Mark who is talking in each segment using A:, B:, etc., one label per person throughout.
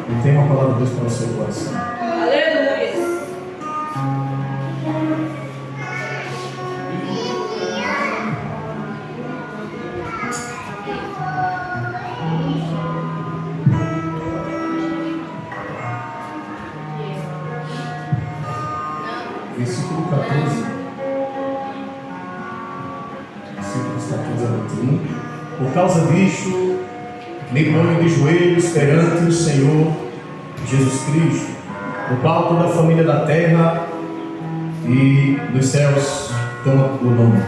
A: E tem uma palavra de Deus para o seu coração.
B: Aleluia.
A: Versículo 14. Versículos 14 a 21. Por causa disto, me ponho de joelhos perante o Senhor Jesus Cristo, o qual toda a família da terra e dos céus toma o nome,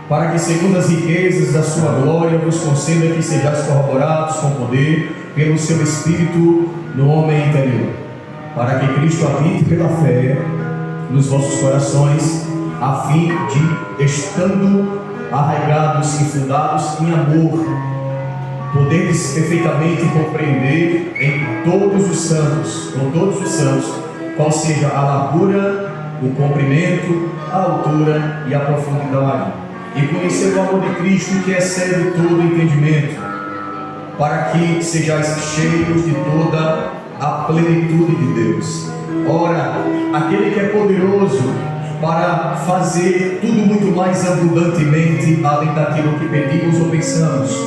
A: para que segundo as riquezas da sua glória vos conceda que sejais corroborados com poder pelo seu Espírito no homem interior, para que Cristo habite pela fé nos vossos corações, a fim de, estando arraigados e fundados em amor, poderes perfeitamente compreender em todos os santos, com todos os santos, qual seja a largura, o comprimento, a altura e a profundidade, e conhecer o amor de Cristo que excede todo entendimento, para que sejais cheios de toda a plenitude de Deus. Ora, aquele que é poderoso para fazer tudo muito mais abundantemente além daquilo que pedimos ou pensamos,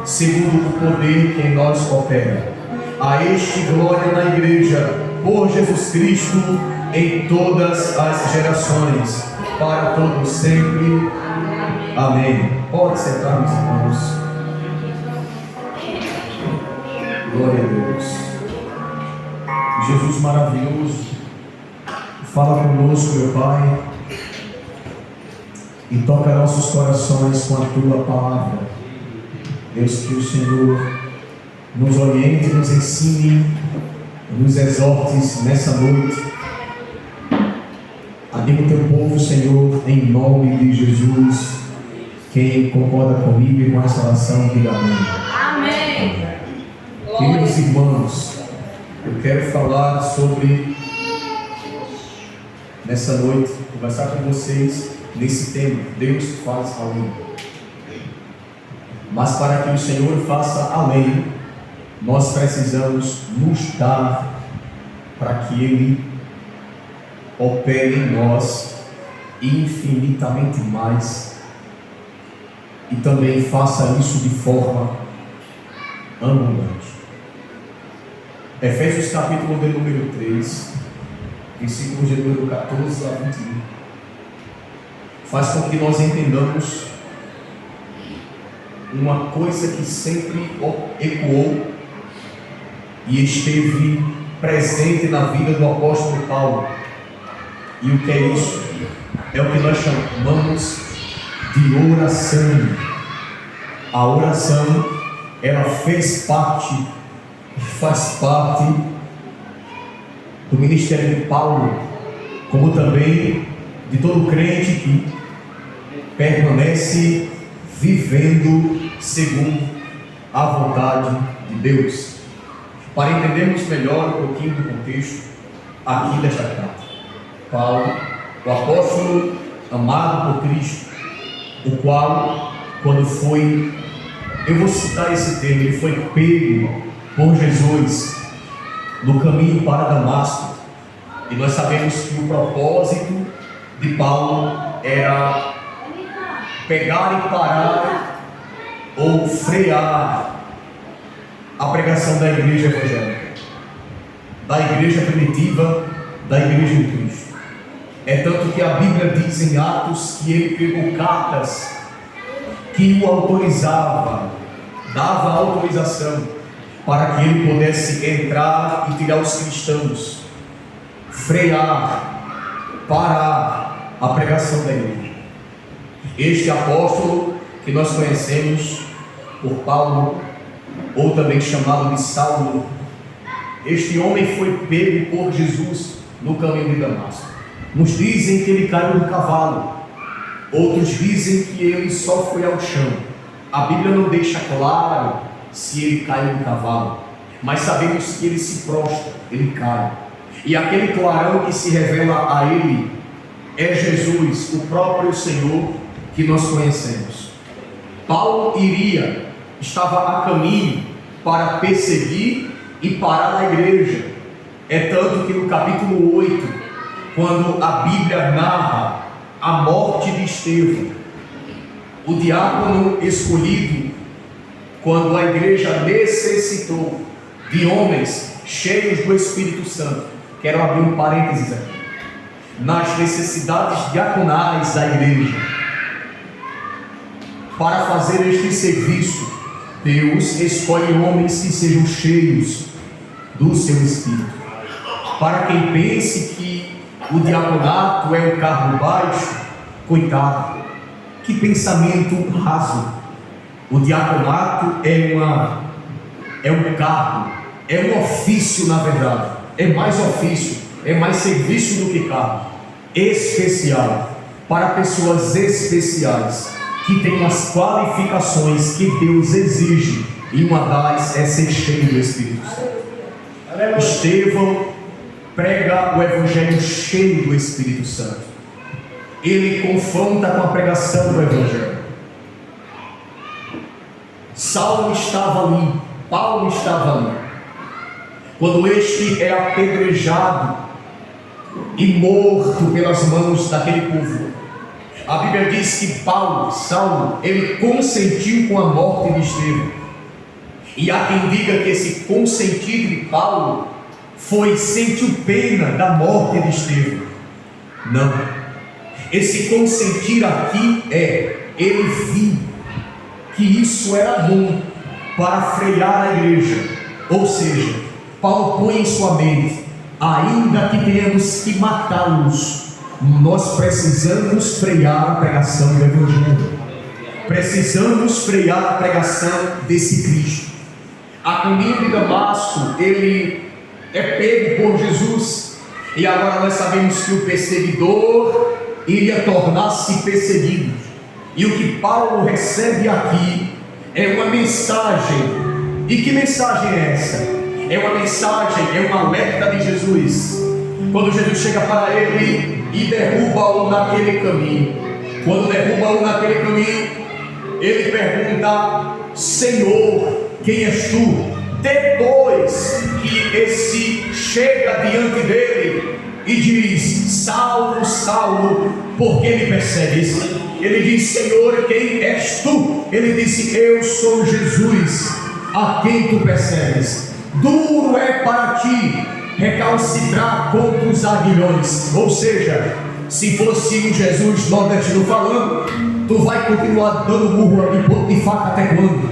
A: segundo o poder que em nós opera. A este glória na igreja, por Jesus Cristo, em todas as gerações, para todos sempre. Amém. Pode sentar, meus irmãos. Glória a Deus. Jesus maravilhoso, fala conosco, meu Pai, e toca nossos corações com a Tua palavra. Deus, que o Senhor nos oriente, nos ensine, nos exortes nessa noite. Anima o Teu povo, Senhor, em nome de Jesus. Quem concorda comigo e com essa oração, diga amém.
B: Amém.
A: Queridos irmãos, eu quero falar sobre, nessa noite, conversar com vocês nesse tema: Deus faz além. Mas para que o Senhor faça além, nós precisamos nos dar para que Ele opere em nós infinitamente mais, e também faça isso de forma abundante. Efésios capítulo de número 3, versículos de número 14 a 21, faz com que nós entendamos uma coisa que sempre ecoou e esteve presente na vida do apóstolo Paulo. E o que é isso? É o que nós chamamos de oração. A oração, ela fez parte, faz parte do ministério de Paulo, como também de todo crente que permanece vivendo segundo a vontade de Deus. Para entendermos melhor um pouquinho do contexto aqui desta carta, Paulo, o apóstolo amado por Cristo, o qual, quando foi, eu vou citar esse termo, ele foi pego por Jesus no caminho para Damasco, e nós sabemos que o propósito de Paulo era pegar e parar ou frear a pregação da igreja evangélica, da igreja primitiva, da igreja de Cristo. É tanto que a Bíblia diz em Atos que ele pegou cartas que o autorizavam, dava autorização para que ele pudesse entrar e tirar os cristãos, frear, parar a pregação da igreja. Este apóstolo que nós conhecemos por Paulo, ou também chamado de Saulo, este homem foi pego por Jesus no caminho de Damasco. Uns dizem que ele caiu do cavalo, outros dizem que ele só foi ao chão. A Bíblia não deixa claro se ele caiu do cavalo, mas sabemos que ele se prostra, ele cai. E aquele clarão que se revela a ele é Jesus, o próprio Senhor que nós conhecemos. Paulo estava a caminho para perseguir e parar na igreja. É tanto que no capítulo 8, quando a Bíblia narra a morte de Estevão, o diácono escolhido, quando a igreja necessitou de homens cheios do Espírito Santo, quero abrir um parênteses aqui, nas necessidades diaconais da igreja, para fazer este serviço, Deus escolhe homens que sejam cheios do seu Espírito. Para quem pense que o diaconato é um cargo baixo, coitado, que pensamento raso. O diaconato é um cargo, é um ofício, na verdade. É mais ofício, é mais serviço do que cargo. Especial, para pessoas especiais, que têm as qualificações que Deus exige, e uma delas é ser cheio do Espírito Santo. Estevão prega o Evangelho cheio do Espírito Santo. Ele confronta com a pregação do Evangelho. Saulo estava ali, Paulo estava ali, quando este é apedrejado e morto pelas mãos daquele povo. A Bíblia diz que Saulo, ele consentiu com a morte de Estevão. E há quem diga que esse consentir de Paulo sentiu pena da morte de Estevão. Não. Esse consentir aqui ele viu que isso era bom para frear a igreja. Ou seja, Paulo põe em sua mente, ainda que tenhamos que matá-los, nós precisamos frear a pregação do Evangelho. Precisamos frear a pregação desse Cristo. A caminho de Damasco, ele é pego por Jesus, e agora nós sabemos que o perseguidor iria tornar-se perseguido. E o que Paulo recebe aqui é uma mensagem. E que mensagem é essa? É uma mensagem, é um alerta de Jesus. Quando Jesus chega para ele e derruba-o naquele caminho. Quando derruba-o naquele caminho, ele pergunta: Senhor, quem és tu? Depois que esse chega diante dele e diz: Saulo, Saulo, por que me persegues? Ele diz: Senhor, quem és tu? Ele disse: eu sou Jesus, a quem tu persegues. Duro é para ti recalcitrar contra os aguilhões. Ou seja, se fosse um Jesus nordestino falando, tu vai continuar dando murro em ponta de faca até quando?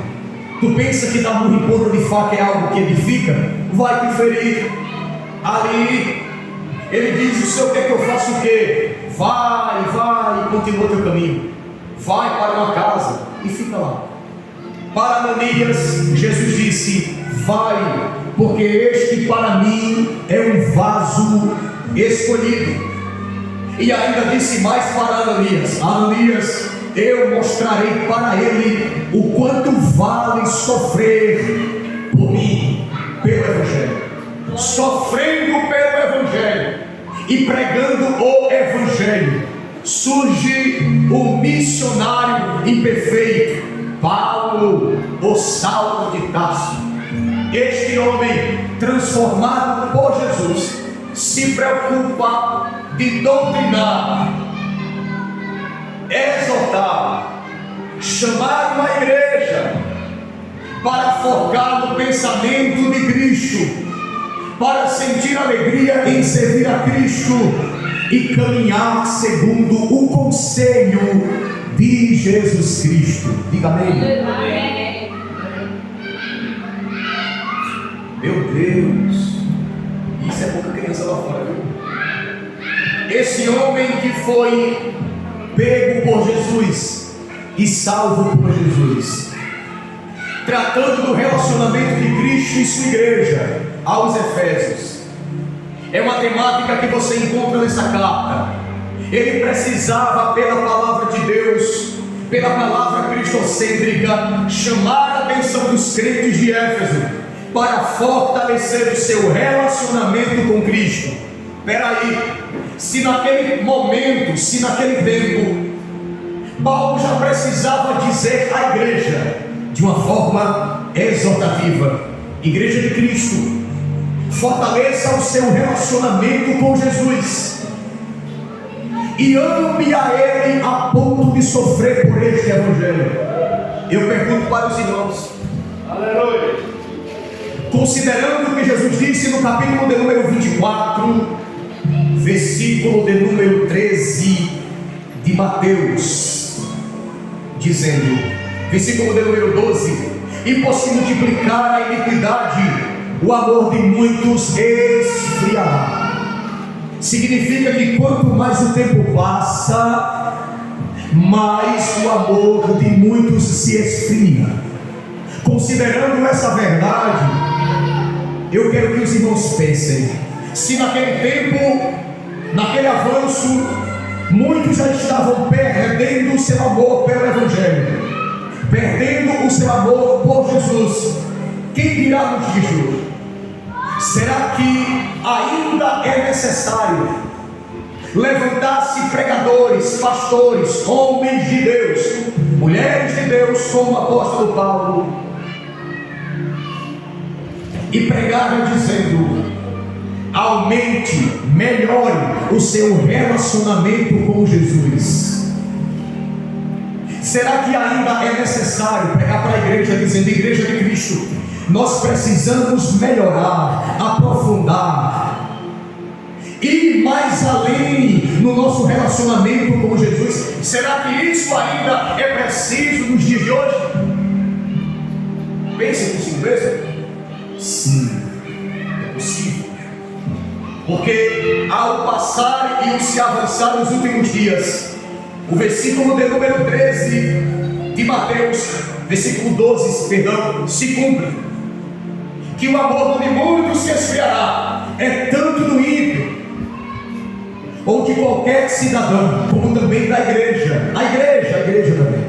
A: Tu pensa que dar murro em ponta de faca é algo que edifica? Vai te ferir. Ali ele diz: o Senhor quer que eu faça o quê? Vai, e continua teu caminho. Vai para uma casa e fica lá. Para Ananias, Jesus disse: vai, porque este para mim é um vaso escolhido. E ainda disse mais para Ananias: Ananias, eu mostrarei para ele o quanto vale sofrer por mim, pelo Evangelho. Sofrendo pelo Evangelho e pregando o Evangelho, surge o missionário imperfeito, Paulo, o Saulo de Tarso. Este homem, transformado por Jesus, se preocupa de doutrinar, exortar, chamar uma igreja para focar no pensamento de Cristo, para sentir alegria em servir a Cristo e caminhar segundo o conselho de Jesus Cristo. Diga amém.
B: Amém.
A: Meu Deus, isso é pouca criança lá fora, viu? Esse homem que foi pego por Jesus e salvo por Jesus, tratando do relacionamento de Cristo e sua igreja aos Efésios, é uma temática que você encontra nessa carta. Ele precisava, pela palavra de Deus, pela palavra cristocêntrica, chamar a atenção dos crentes de Éfeso para fortalecer o seu relacionamento com Cristo. Peraí, se naquele momento, se naquele tempo, Paulo já precisava dizer à igreja de uma forma exortativa: Igreja de Cristo, fortaleça o seu relacionamento com Jesus e ame a Ele a ponto de sofrer por este Evangelho. Eu pergunto para os irmãos, aleluia, considerando o que Jesus disse no capítulo de número 24, versículo de número 13 de Mateus, dizendo, versículo de número 12: e por se multiplicar a iniquidade, o amor de muitos esfriará. Significa que quanto mais o tempo passa, mais o amor de muitos se esfria. Considerando essa verdade, eu quero que os irmãos pensem: se naquele tempo, naquele avanço, muitos já estavam perdendo o seu amor pelo Evangelho, perdendo o seu amor por Jesus, quem dirá nos dias de hoje? Será que ainda é necessário levantar-se pregadores, pastores, homens de Deus, mulheres de Deus, como o apóstolo Paulo, e pregar dizendo: aumente, melhore o seu relacionamento com Jesus? Será que ainda é necessário pregar para a igreja dizendo: igreja de Cristo, nós precisamos melhorar, aprofundar, ir mais além no nosso relacionamento com Jesus? Será que isso ainda é preciso nos dias de hoje? Pense consigo mesmo. Sim, é possível, porque ao passar e ao se avançar nos últimos dias, o versículo de número 13 de Mateus, versículo 12, perdão, se cumpre, que o amor de muitos se esfriará, é tanto do ímpio, ou de qualquer cidadão, como também da igreja, a igreja também,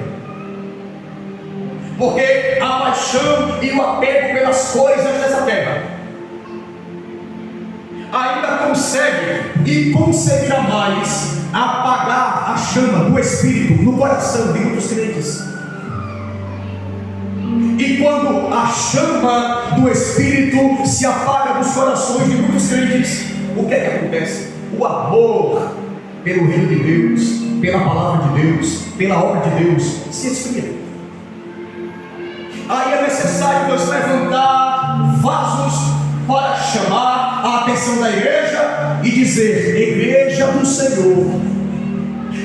A: porque a paixão e o apego pelas coisas dessa terra ainda consegue e conseguirá mais apagar a chama do Espírito no coração de muitos crentes. E quando a chama do Espírito se apaga dos corações de muitos crentes, o que é que acontece? O amor pelo reino de Deus, pela palavra de Deus, pela obra de Deus, se esfria. Aí é necessário nós levantar vasos para chamar a atenção da igreja e dizer: igreja do Senhor,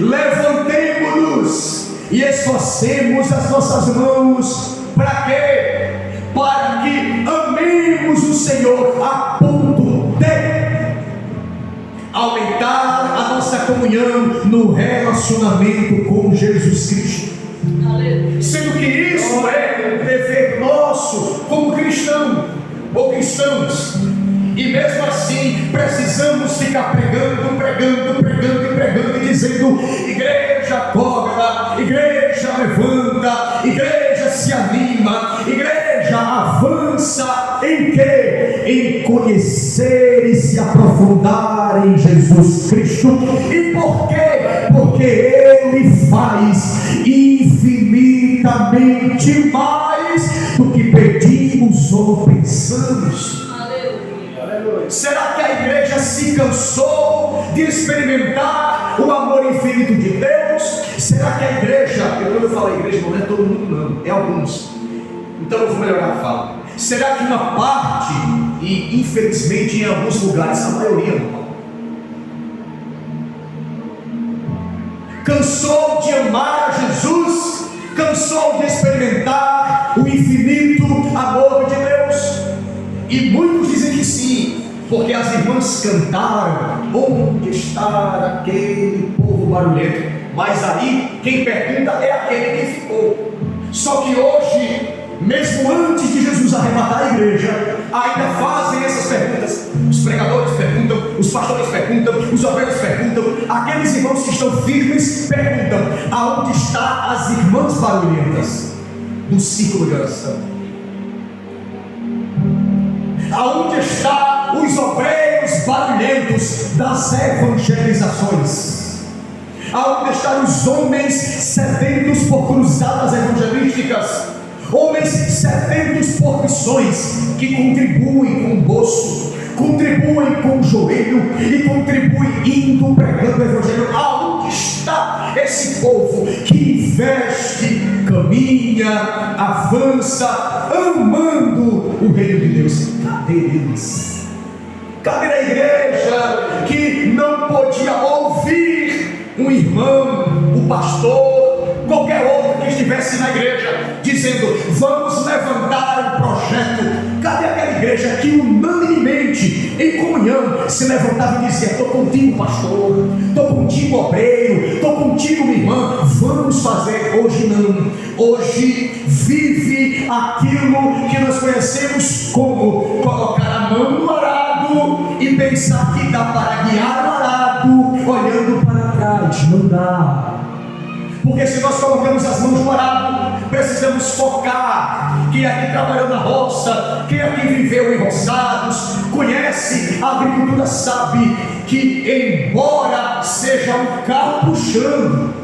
A: levantemo-nos e esforcemos as nossas mãos. Para quê? Para que amemos o Senhor a ponto de aumentar a nossa comunhão no relacionamento com Jesus Cristo. Sendo que isso é um dever nosso como cristão ou cristãos. E mesmo assim precisamos ficar pregando e dizendo: igreja acorda, igreja levanta, igreja se anima, igreja avança em quê? Em conhecer e se aprofundar em Jesus Cristo. E por quê? Porque Ele faz infinitamente mais do que pedimos ou pensamos. Será que a igreja se cansou de experimentar o amor infinito de Deus? Será que a igreja, quando eu falo igreja, não é todo mundo não, é alguns, então eu vou melhorar a fala. Será que uma parte, e infelizmente em alguns lugares a maioria não, cansou de amar a Jesus, cansou de experimentar o infinito amor de Deus? E muitos dizem que sim, porque as irmãs cantaram: onde está aquele povo barulhento? Mas aí quem pergunta é aquele que ficou. Só que hoje, mesmo antes de Jesus arrematar a igreja, ainda fazem essas perguntas. Os pregadores perguntam, os pastores perguntam, os obreiros perguntam, aqueles irmãos que estão firmes perguntam: aonde estão as irmãs barulhentas do círculo de oração? Aonde estão os obreiros barulhentos das evangelizações? Aonde estão os homens sedentos por cruzadas evangelísticas? Homens sedentos por missões, que contribuem com o bolso, contribuem com o joelho e contribuem indo pregando o evangelho. Aonde está esse povo que investe, caminha, avança, amando o reino de Deus? Cadê eles? Cadê a igreja que não podia ouvir um irmão, o pastor, qualquer outro que estivesse na igreja, dizendo: vamos levantar um projeto? Cadê aquela igreja que unanimemente, em comunhão, se levantava e dizia: estou contigo, pastor, estou contigo, obreiro, estou contigo, minha irmã, vamos fazer? Hoje não. Hoje vive aquilo que nós conhecemos como colocar a mão no arado e pensar que dá para guiar o arado olhando para trás. Não dá. Porque se nós colocamos as mãos no arado, precisamos focar. Quem aqui trabalhou na roça, quem aqui viveu em roçados, conhece a agricultura, sabe que embora seja um carro puxando,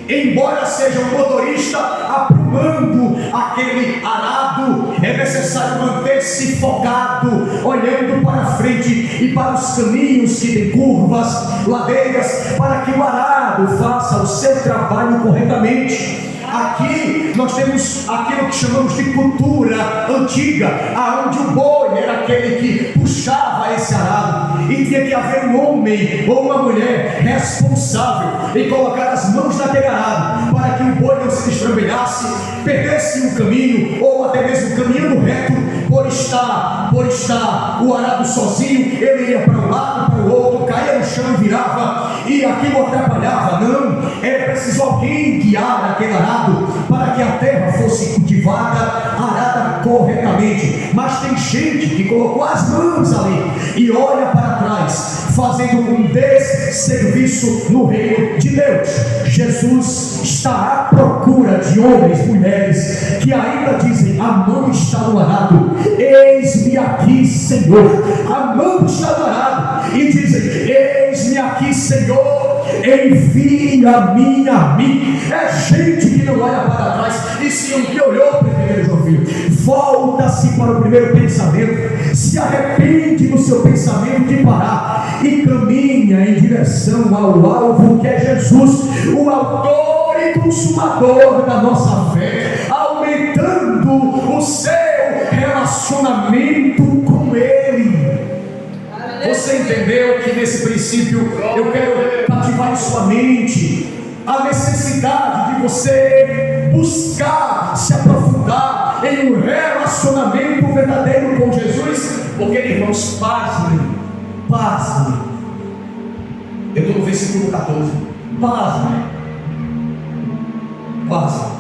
A: embora seja um motorista aprumando aquele arado, é necessário manter-se focado, olhando para frente e para os caminhos que têm curvas, ladeiras, para que o arado faça o seu trabalho corretamente. Aqui nós temos aquilo que chamamos de cultura antiga, aonde o boi era aquele que puxava esse arado, e tinha que haver um homem ou uma mulher responsável em colocar as mãos naquele arado, para que o boi não se destrambelhasse, perdesse o caminho, ou até mesmo caminhando reto, por estar o arado sozinho, ele ia para um lado, para o outro, caía no chão e virava, e aquilo atrapalhava. Não, era preciso alguém guiar aquele arado, para que a terra fosse cultivada, arada corretamente. Mas tem gente que colocou as mãos ali e olha para trás, fazendo um desserviço no reino de Deus. Jesus está à procura de homens, mulheres, que ainda dizem: a mão está no arado, eis-me aqui, Senhor. A mão está no arado, e dizem: eis-me aqui, Senhor, envia-me a mim. É gente que não olha para trás, e se um que olhou para o primeiro João, volta-se para o primeiro pensamento, se arrepende do seu pensamento de parar e caminha em direção ao alvo, que é Jesus, o autor e consumador da nossa fé, aumentando o seu relacionamento com Ele. Você entendeu que nesse princípio eu quero cativar em sua mente a necessidade de você buscar se aprofundar em um relacionamento verdadeiro com Jesus? Porque, irmãos, pasmem. Eu estou no versículo 14. Pasmem.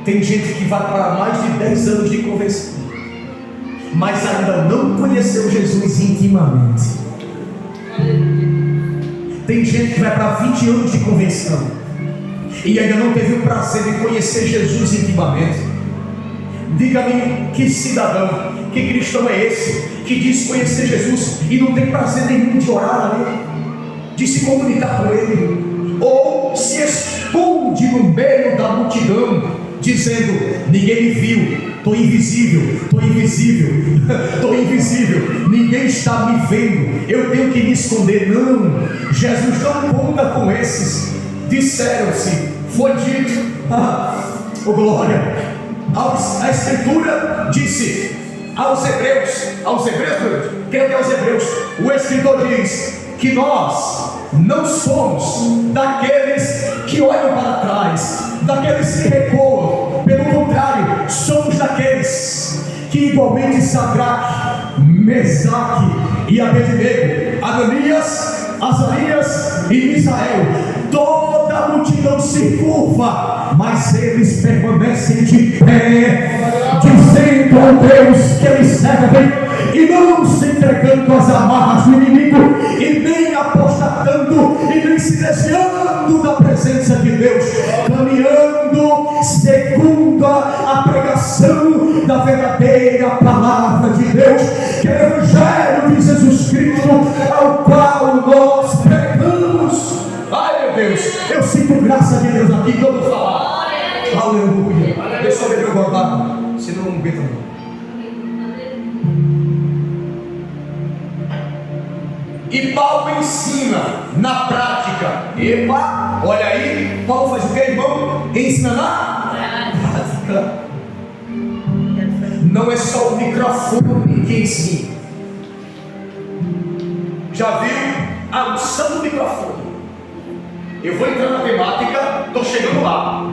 A: Tem gente que vai para mais de 10 anos de conversão, mas ainda não conheceu Jesus intimamente. Tem gente que vai para 20 anos de convenção e ainda não teve o prazer de conhecer Jesus intimamente. Diga-me, que cidadão, que cristão é esse que diz conhecer Jesus e não tem prazer nenhum de orar ali, de se comunicar com Ele, ou se esconde no meio da multidão, dizendo: ninguém me viu, estou invisível, ninguém está me vendo, eu tenho que me esconder. Não, Jesus não conta com esses. Disseram-se, foi dito, oh glória, a Escritura disse aos Hebreus, quem é os Hebreus? O escritor diz que nós não somos daqueles que olham para trás, daqueles que recuam. Pelo contrário, somos daqueles que, igualmente Sadraque, Mesaque e Abednego, Ananias, Azarias e Misael, toda a multidão se curva, mas eles permanecem de pé, dizendo ao Deus que eles servem, e não se entregando às amarras do inimigo, e nem apostatando, e nem se desviando da presença de Deus, caminhando segundo a pregação da verdadeira palavra de Deus, que é o Evangelho de Jesus Cristo, ao qual nós pregamos. Ai meu Deus, eu sinto graça de Deus aqui, todo falar. Aleluia. beber um gole d'água, senão não aguenta não. E Paulo ensina na prática. Epa, olha aí, Paulo faz o que, irmão? Ensina na prática. Não é só o microfone que ensina. Já viu a unção do microfone? Eu vou entrar na temática, estou chegando lá.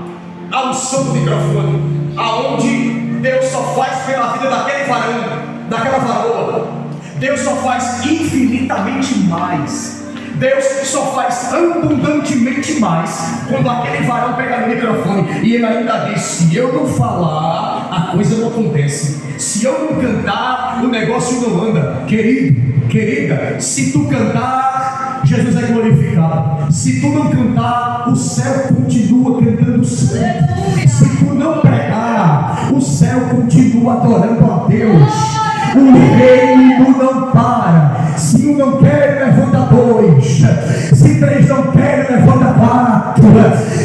A: A unção do microfone, aonde Deus só faz pela vida daquele varão, daquela varoa. Deus só faz infinitamente mais. Deus só faz abundantemente mais quando aquele varão pega no microfone e ele ainda diz: se eu não falar, a coisa não acontece. Se eu não cantar, o negócio não anda. Querido, querida, se tu cantar, Jesus é glorificado. Se tu não cantar, o céu continua cantando sempre. Se tu não pregar, o céu continua adorando a Deus. O reino não para. Se um não quer, levanta dois. Se três não querem, levanta quatro.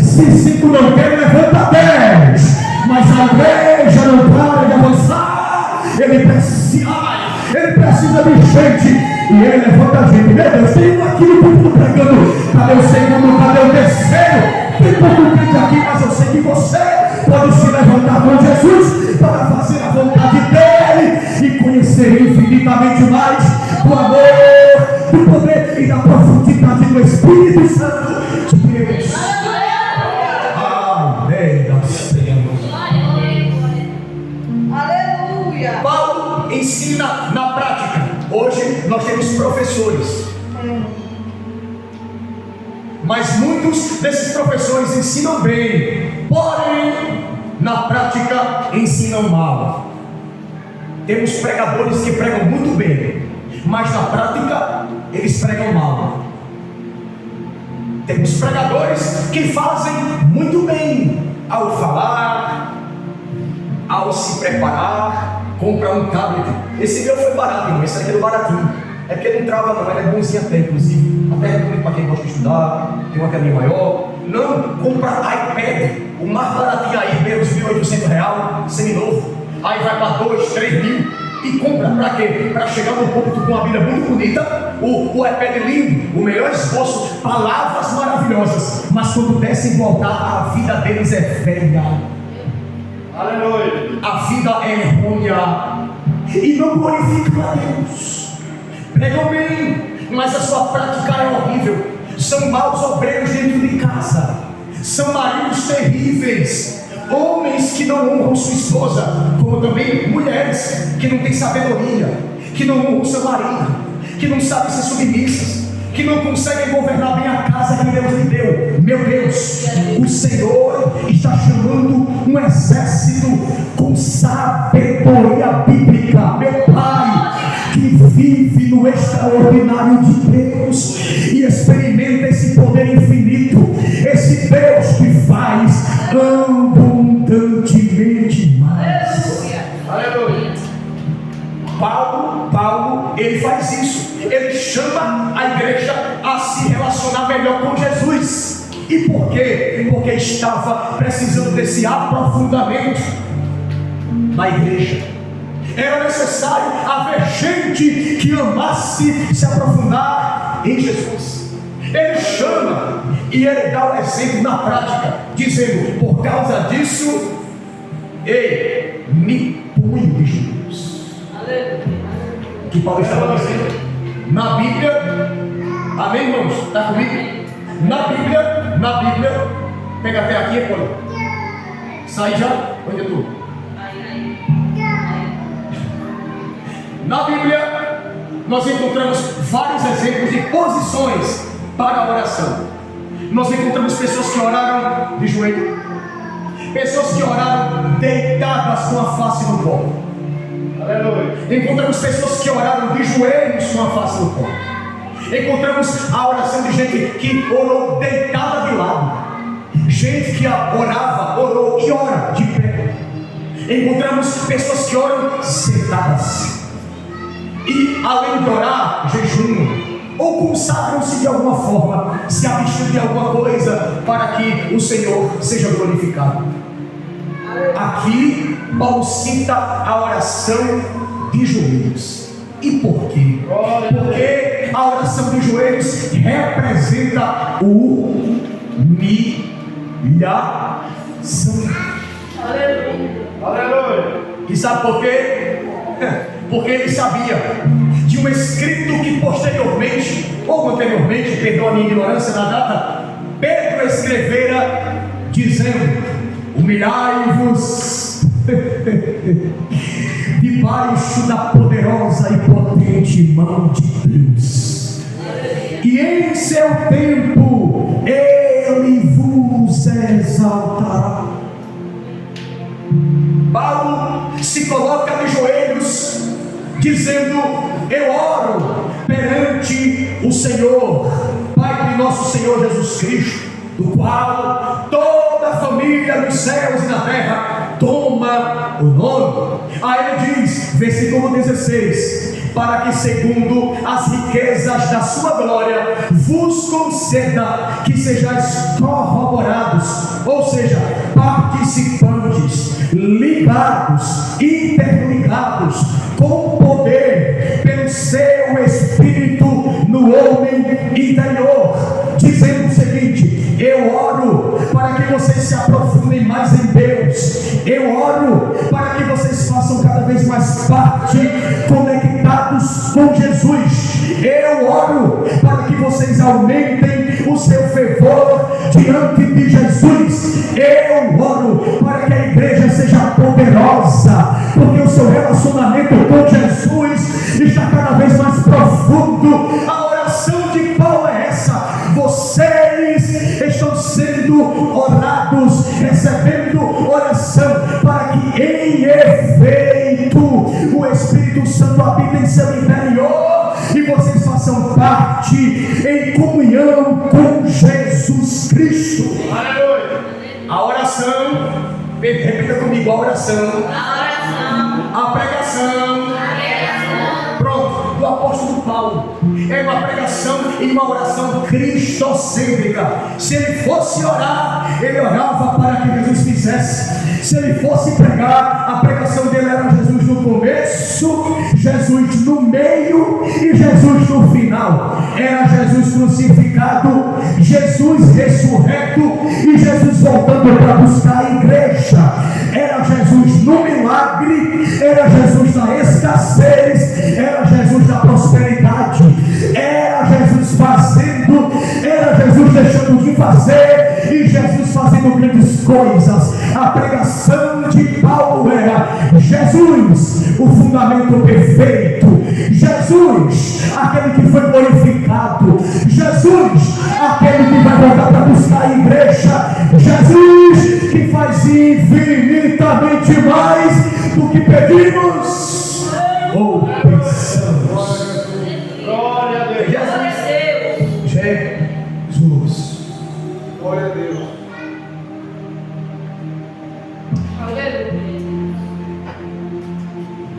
A: Se cinco não querem, levanta 10. Mas a igreja não para de avançar. Ele precisa de gente. E ele levanta a gente. Meu Deus, tem um aqui no púlpito pregando. Cadê o segundo? Cadê o terceiro? Tem pouco gente aqui, mas eu sei que você pode se levantar com Jesus para fazer a vontade dele e conhecer infinitamente mais do amor, do poder e da profundidade do Espírito Santo de Deus. Amém.
B: Aleluia.
A: Paulo ensina na prática. Hoje nós temos professores, mas muitos desses professores ensinam bem, porém na prática ensinam mal. Temos pregadores que pregam muito bem, mas na prática eles pregam mal. Temos pregadores que fazem muito bem ao falar, ao se preparar, comprar um tablet. Esse meu foi barato, irmão. Esse aqui é do baratinho. É porque não trava não, ele é bonzinho até, inclusive. Até recomendo para quem gosta de estudar, tem uma telinha maior. Não, compra iPad, o mais baratinho aí, menos de R$1.800, seminovo. Aí vai para 2, 3 mil e compra. Para quê? Para chegar no púlpito com uma Bíblia muito bonita, o iPad lindo, o melhor esboço, palavras maravilhosas. Mas quando descem voltar, a vida deles é velha.
C: Aleluia.
A: A vida é errônea e não glorifica a Deus. Pregam bem, mas a sua prática é horrível. São maus obreiros dentro de casa. São maridos terríveis. Homens que não honram sua esposa, como também mulheres que não têm sabedoria, que não honram seu marido, que não sabem ser submissas, que não conseguem governar bem a casa que Deus lhe deu. Meu Deus, o Senhor está chamando um exército com sabedoria bíblica. Meu Pai, que vive no extraordinário de Deus e experimenta esse poder infinito, esse Deus que faz abundantemente mais.
C: Aleluia.
A: Paulo, ele faz isso. Ele chama a igreja a se relacionar melhor com Jesus. E por quê? Porque estava precisando desse aprofundamento na igreja. Era necessário haver gente que amasse se aprofundar em Jesus. Ele chama e ele dá o exemplo na prática, dizendo: por causa disso, ei, me punho de joelhos. O que Paulo estava dizendo? Na Bíblia, amém, irmãos? Está comigo? Na Bíblia, pega até aqui, Paulo. Sai já, onde eu estou? Na Bíblia, nós encontramos vários exemplos de posições para a oração. Nós encontramos pessoas que oraram de joelho, pessoas que oraram deitadas com a face no pó.
C: Aleluia.
A: Encontramos pessoas que oraram de joelhos com a face no pó. Encontramos a oração de gente que orou deitada de lado, gente que orava, orou e ora de pé. Encontramos pessoas que oram sentadas. E além de orar, jejuam ou consagram-se de alguma forma, se abstêm de alguma coisa para que o Senhor seja glorificado. Aqui, Paulo cita a oração de joelhos. E por quê? Porque a oração de joelhos representa humilhação.
C: Aleluia.
A: E sabe por quê? Porque ele sabia de um escrito que posteriormente, ou anteriormente, perdoa a minha ignorância na data, Pedro escrevera dizendo: humilhai-vos debaixo da poderosa e potente mão de Deus, e em seu tempo ele vos exaltará. Paulo se coloca de joelhos, dizendo: eu oro perante o Senhor, Pai de nosso Senhor Jesus Cristo, do qual toda a família nos céus e na terra toma o nome. Aí ele diz, versículo 16: para que segundo as riquezas da sua glória vos conceda que sejais corroborados, ou seja, participantes, ligados, interligados com poder pelo seu Espírito no homem interior, dizendo o seguinte: eu oro para que vocês se aprofundem mais em Deus, eu oro para que vocês façam cada vez mais parte, conectados com Jesus, eu oro para que vocês aumentem o seu fervor diante de Jesus, eu oro para que a igreja seja poderosa, porque o seu relacionamento com Jesus está cada vez mais profundo. A oração de Paulo é essa: vocês estão sendo orados, recebendo oração, para que em efeito o Espírito Santo habite em seu interior e vocês façam parte em comunhão com Jesus Cristo.
C: Aleluia.
A: A oração, repita comigo: a oração, a pregação, pronto, do apóstolo Paulo é uma pregação e uma oração cristocêntrica. Se ele fosse orar, ele orava para que Jesus fizesse. Se ele fosse pregar, a pregação dele era Jesus no começo, Jesus no meio e Jesus no final. Era Jesus crucificado, Jesus ressurreto e Jesus voltando para buscar a igreja. Era Jesus no milagre, era Jesus na escassez, era Jesus na prosperidade, era Jesus fazendo, era Jesus deixando de fazer e Jesus fazendo grandes coisas. A pregação de Paulo era Jesus, o fundamento perfeito, Jesus, aquele que foi glorificado, Jesus, aquele que vai voltar para buscar a igreja, Jesus que faz infinitamente mais do que pedimos ou pensamos.
C: Glória a Deus.
A: Jesus.
C: Glória a Deus.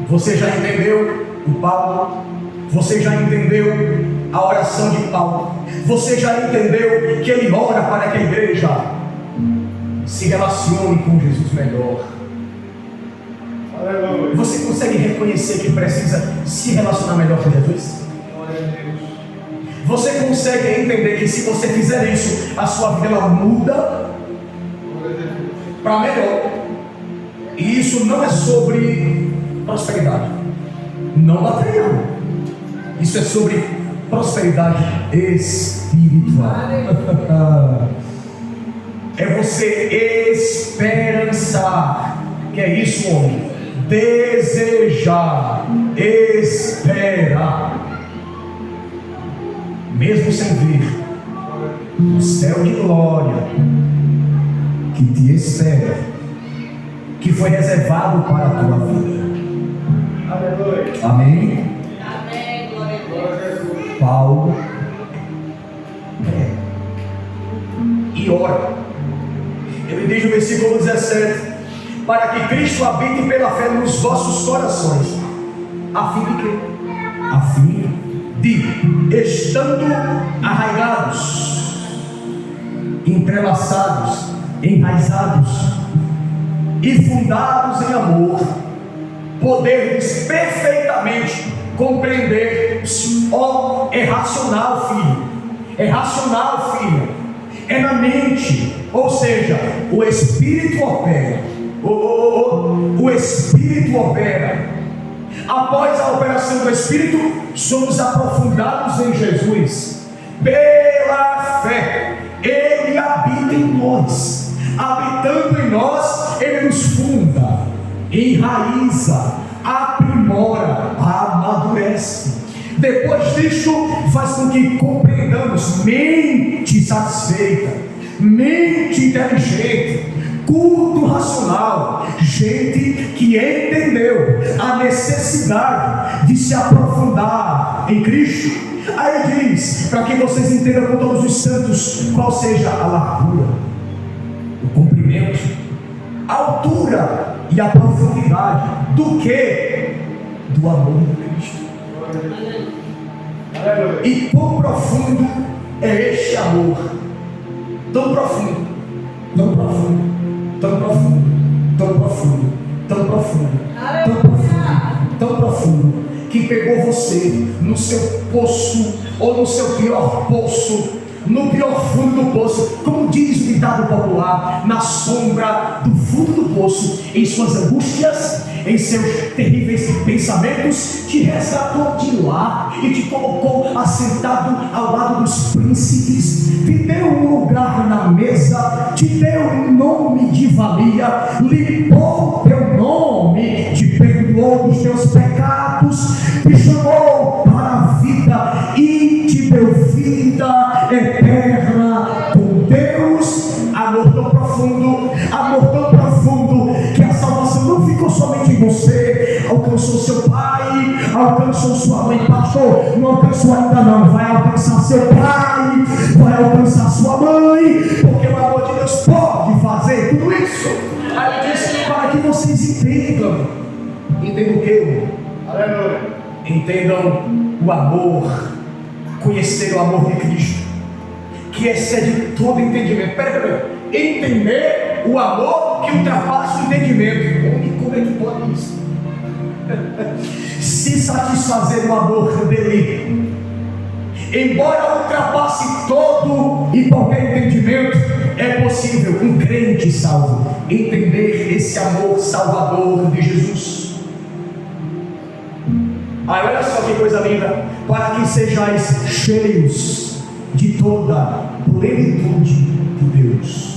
A: Você já entendeu o Paulo? Você já entendeu a oração de Paulo? Você já entendeu que ele ora para que a igreja se relacione com Jesus melhor?
C: Aleluia.
A: Você consegue reconhecer que precisa se relacionar melhor com Jesus?
C: Glória a Deus.
A: Você consegue entender que se você fizer isso, a sua vida ela muda
C: Glória a Deus.
A: para melhor? E isso não é sobre prosperidade, não material. Isso é sobre prosperidade espiritual. É você esperançar. Que é isso, homem? Desejar, esperar, mesmo sem ver, o céu de glória que te espera, que foi reservado para a tua vida.
C: Aleluia.
A: Amém?
B: Amém, glória a Deus.
C: Glória a Deus.
A: Paulo e ora. Ele diz no versículo 17: para que Cristo habite pela fé nos vossos corações, a fim de quê? A fim de, estando arraigados, entrelaçados, enraizados e fundados em amor, poderes perfeitamente compreender. Ó, é racional, filho. É racional, filha. É na mente. Ou seja, o Espírito opera. O Espírito opera. Após a operação do Espírito, somos aprofundados em Jesus. Pela fé, Ele habita em nós. Habitando em nós, Ele nos funda, enraiza, aprimora, amadurece. Depois disso, faz com que compreendamos mente satisfeita, mente inteligente, culto racional, gente que entendeu a necessidade de se aprofundar em Cristo. Aí diz, para que vocês entendam com todos os santos qual seja a largura, o comprimento, a altura e a profundidade do que? Do amor de Cristo. E quão profundo é este amor? Tão profundo, tão profundo, tão profundo, tão profundo, tão profundo, tão profundo, tão profundo, que pegou você no seu poço, ou no seu pior poço, no pior fundo do poço, como diz o ditado popular, na sombra do fundo do poço, em suas angústias, em seus terríveis pensamentos, te resgatou de lá e te colocou assentado ao lado dos príncipes, te deu um lugar na mesa, te deu um nome de valia, limpou teu nome, te perdoou dos teus pecados, te chamou para a vida e te deu vida eterna com Deus. Amor tão profundo, que a salvação não ficou somente em você, alcançou seu pai, alcançou sua mãe. Pastor, não alcançou ainda não, vai alcançar seu pai, vai alcançar sua mãe, porque o amor de Deus pode fazer tudo isso. Aí ele diz, para que vocês entendam o que? Aleluia. Entendam o amor, conhecer o amor de Cristo, que excede todo entendimento. Peraí. Entender o amor que ultrapassa o entendimento. Como é que pode isso? Se satisfazer no amor dele, embora ultrapasse todo e qualquer entendimento, é possível um crente salvo entender esse amor salvador de Jesus. Aí olha só que coisa linda: para que sejais cheios de toda plenitude de Deus,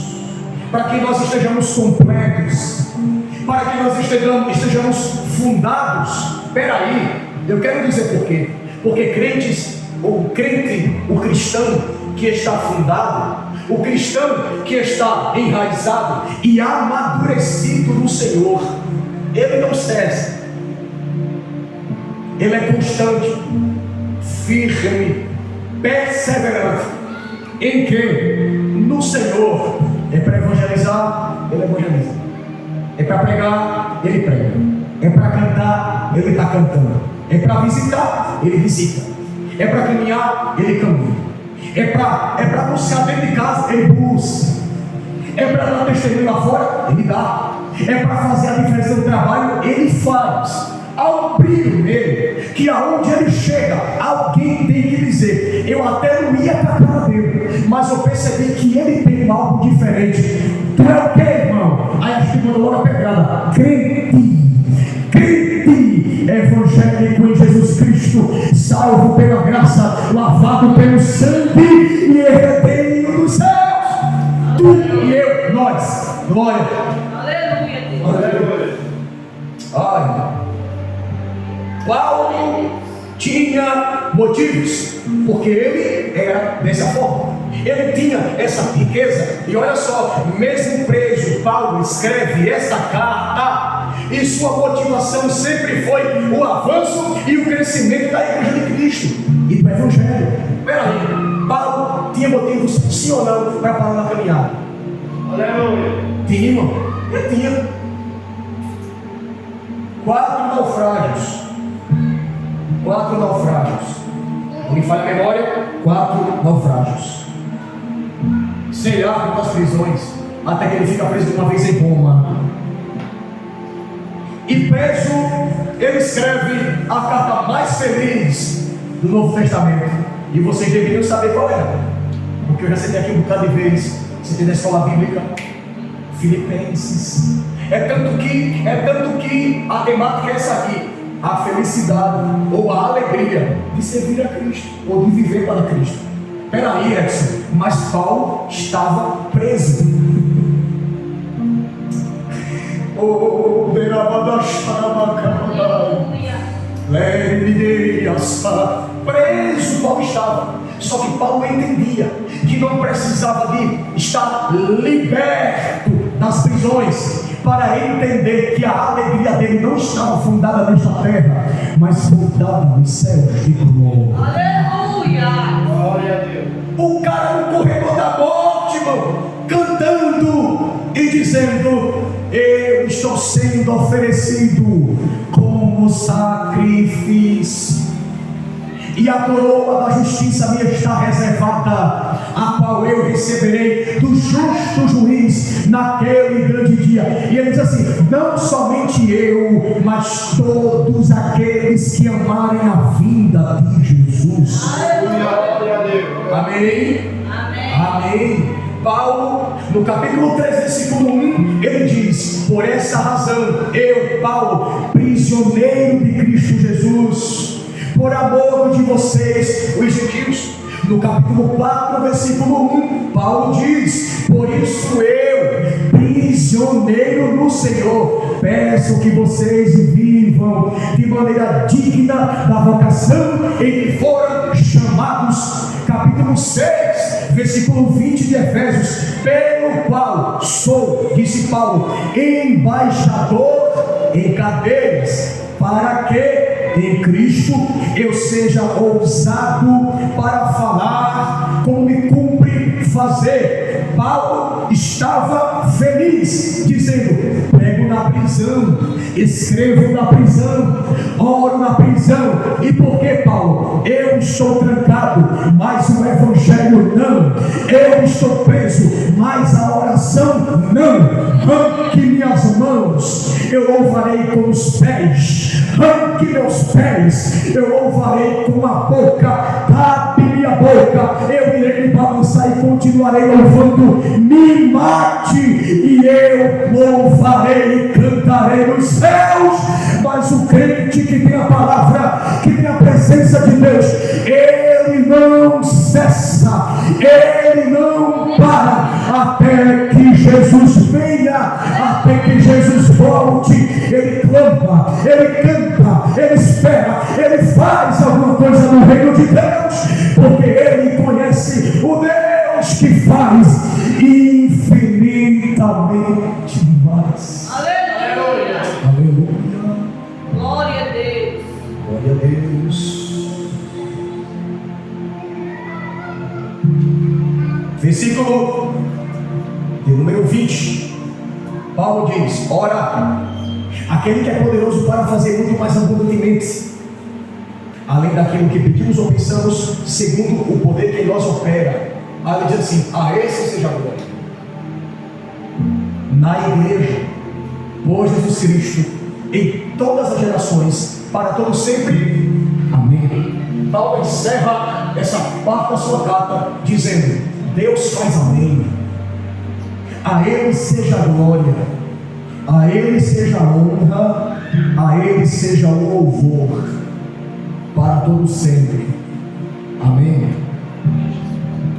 A: para que nós estejamos completos, para que nós estejamos fundados. Peraí, eu quero dizer por quê? Porque crentes, o crente, o cristão que está fundado, o cristão que está enraizado e amadurecido no Senhor, ele não cessa, ele é constante, firme, perseverante. Em que? No Senhor. É para evangelizar, ele evangeliza. É para pregar, ele prega. É para cantar, ele está cantando. É para visitar, ele visita. É para caminhar, ele caminha. É para buscar dentro de casa, ele busca. É para dar testemunho lá fora, ele dá. É para fazer a diferença no trabalho, ele faz. Há um brilho nele, que aonde ele chega, alguém tem que dizer: eu até não ia para a cara dele, mas eu percebi que ele tem algo diferente. Tu é o que, irmão? Aí a gente mandou logo a pedrada: crente, evangélico em Jesus Cristo, salvo pela graça, lavado pelo sangue e herdeiro dos céus. Tu e eu, nós, glória.
B: Aleluia, Deus.
C: Aleluia.
A: Ai, Paulo tinha motivos, porque ele era dessa forma, ele tinha essa riqueza. E olha só, mesmo preso, Paulo escreve essa carta, e sua motivação sempre foi o avanço e o crescimento da igreja de Cristo e do Evangelho. Peraí, Paulo tinha motivos, sim ou não, para parar na caminhada?
C: Aleluia.
A: Tinha, irmão, ele tinha 4 naufrágios. 4 naufrágios. Não me falha a memória, 4 naufrágios. Sem ar das prisões, até que ele fica preso uma vez em Roma. E preso, ele escreve a carta mais feliz do Novo Testamento. E vocês deveriam saber qual era, porque eu já citei aqui um bocado de vez. Citei na escola bíblica, Filipenses. É tanto que a temática é essa aqui: a felicidade ou a alegria de servir a Cristo, ou de viver para Cristo. Peraí, Edson, mas Paulo estava preso. Preso Paulo estava. Só que Paulo entendia que não precisava de estar liberto das prisões para entender que a alegria dele não estava fundada nesta terra, mas fundada nos céus de glória.
B: Aleluia!
C: Glória a Deus.
A: O cara no corredor da morte, irmão, cantando e dizendo: eu estou sendo oferecido como sacrifício, e a coroa da justiça me está reservada, a qual eu receberei do justo juiz naquele grande dia. E ele diz assim: não somente eu, mas todos aqueles que amarem a vinda de Jesus.
C: Glória a Deus.
A: Amém?
B: Amém.
A: Amém. Paulo, no capítulo 3, versículo 1, ele diz: por essa razão, eu, Paulo, prisioneiro de Cristo Jesus, por amor de vocês, os gentios. No capítulo 4, versículo 1, Paulo diz: por isso eu, prisioneiro no Senhor, peço que vocês vivam de maneira digna da vocação em que foram chamados. Capítulo 6, versículo 20 de Efésios: pelo qual sou, disse Paulo, embaixador em cadeias, para que em Cristo eu seja ousado para falar como me cumpre fazer. Paulo estava feliz, dizendo: prego na prisão, escrevo na prisão, oro na prisão. E por que, Paulo? Eu estou trancado, mas o evangelho não. Eu estou preso, mas a oração não. Arranque minhas mãos, eu louvarei com os pés. Arranque meus pés, eu louvarei com a boca. Tape minha boca, eu irei me balançar e continuarei louvando. Me mate e eu louvarei e cantarei nos céus. Mas o crente que tem a palavra, que tem a presença de Deus, ele não cessa, ele não para até que Jesus venha, até que Jesus volte. Ele clama, ele canta, ele espera, ele faz alguma coisa no reino de Deus, porque ele conhece o Deus que faz infinitamente mais.
B: Aleluia!
A: Aleluia!
B: Glória a Deus!
A: Glória a Deus. Versículo de número 20, Paulo diz: ora, aquele que é poderoso para fazer muito mais abundantemente, além daquilo que pedimos ou pensamos, segundo o poder que em nós opera. Aí ele diz assim: a esse seja a glória na igreja, por Jesus Cristo, em todas as gerações, para todos sempre. Amém. Paulo encerra essa parte da sua carta dizendo: Deus faz amém. A Ele seja a glória, a Ele seja a honra, a Ele seja o louvor, para todos sempre. Amém.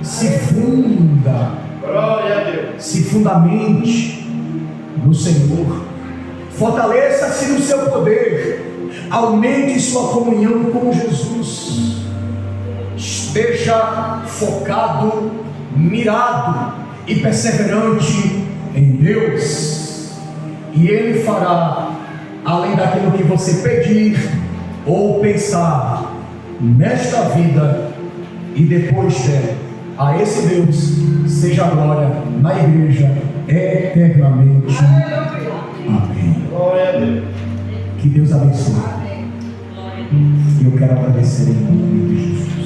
A: Se funda,
C: Glória a Deus.
A: se fundamente no Senhor, fortaleça-se no seu poder, aumente sua comunhão com Jesus, esteja focado, mirado e perseverante em Deus, e Ele fará além daquilo que você pedir ou pensar nesta vida e depois dela. A esse Deus seja a glória na igreja eternamente. Amém.
C: Glória a Deus.
A: Que Deus abençoe. E eu quero agradecer em nome de Jesus.